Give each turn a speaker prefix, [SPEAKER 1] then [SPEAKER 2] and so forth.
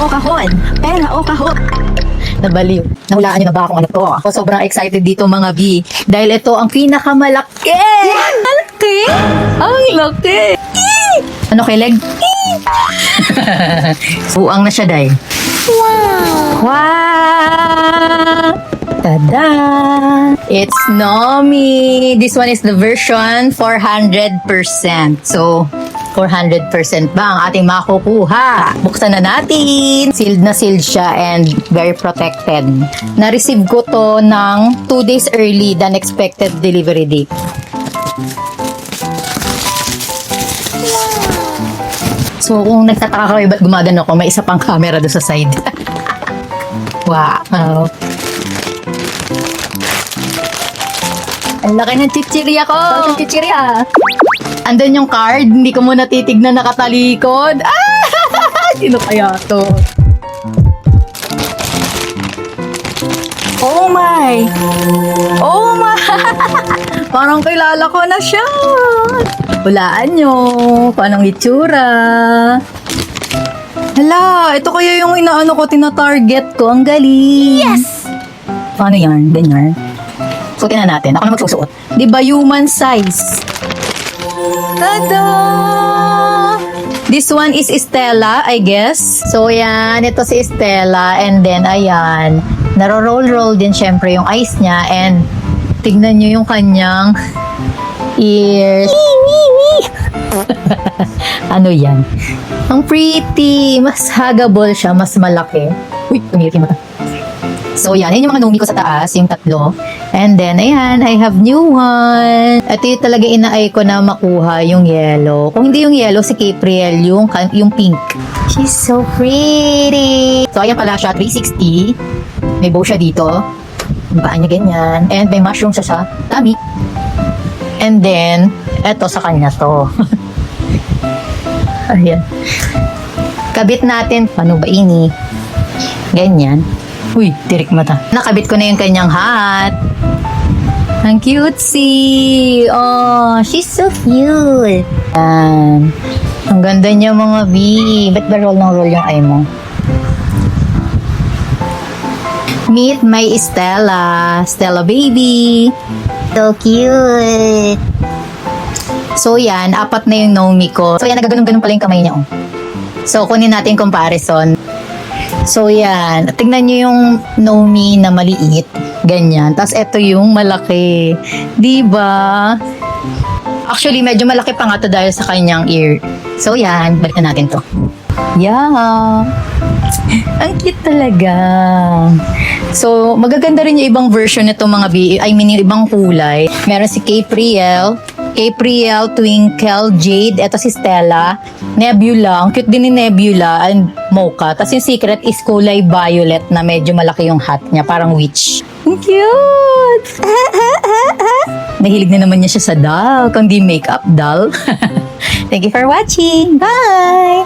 [SPEAKER 1] o kahon. Pera o kahon. Nabaliw. Nahulaan niyo na ba kung ano to? Ako sobrang excited dito mga B. Dahil ito ang pinakamalaki. Malaki? Ang laki. Ano kay leg? Buang na siya, day. Wow! Wow! Tada! It's Nomi! This one is the version 400%. So, 400% ba ang ating makukuha? Buksan na natin! Sealed na sealed siya and very protected. Na-receive ko to ng 2 days early than expected delivery date. So, kung nagtataka kayo ba't gumagano ko, may isa pang camera doon sa side. Wow! Ang laki ng chichirya ko! Ang chichirya! Andun yung card, hindi ko muna titignan nakatalikod. Ah! Sino kaya to? Oh my! Oh my! Parang kilala ko na siya! Hulaan nyo kung anong itsura. Hala, ito kaya yung inaano ko, tina-target ko. Ang galing! Yes! Paano yan? Ganyan. Suotin na natin. Ako na magsusuot. Di ba human size? Tada! This one is Estella, I guess. So, yan. Ito si Estella. And then, ayan. Naro-roll-roll din syempre yung eyes niya. And, tignan nyo yung kanyang ears. Ano yan? Ang pretty. Mas huggable siya. Mas malaki. Uy, tumirik yung mata. So, yan. Yan yung mga Nomi ko sa taas. Yung tatlo. And then, ayan. I have new one. Ito yung talaga inaay ko na makuha yung yellow. Kung hindi yung yellow, si Capriel. Yung pink. She's so pretty. So, ayan pala siya. 360. May bow siya dito. Yung paa niya ganyan. And may mushroom siya sa tummy. And then, eto sa kanya to. Ayan. Kabit natin. Paano ba ini? Ganyan. Uy, tirik mata. Nakabit ko na yung kanyang hat. Ang cutesy. Oh, she's so cute. Ayan. Ang ganda niya mga B. Ba't ba roll ng roll yung eye mo? Meet my Estella. Stella baby. So cute. So yan, 4 na yung Nomi ko. So yan, nagaganon-ganon pala yung kamay niya. Oh. So kunin natin comparison. So yan, tingnan nyo yung Nomi na maliit. Ganyan. Tapos ito yung malaki. Diba? Actually, medyo malaki pa nga to dahil sa kanyang ear. So yan, balikan natin to. Yeah. Ang cute talaga. So, magaganda rin yung ibang version nito mga yung ibang kulay. Meron si Capriel, Twinkle, Jade, eto si Stella, Nebula, ang cute din ni Nebula, and Mocha. Tapos yung secret is kulay violet na medyo malaki yung hat niya, parang witch. Ang cute! Nahilig na naman niya siya sa doll, kundi makeup doll. Thank you for watching. Bye!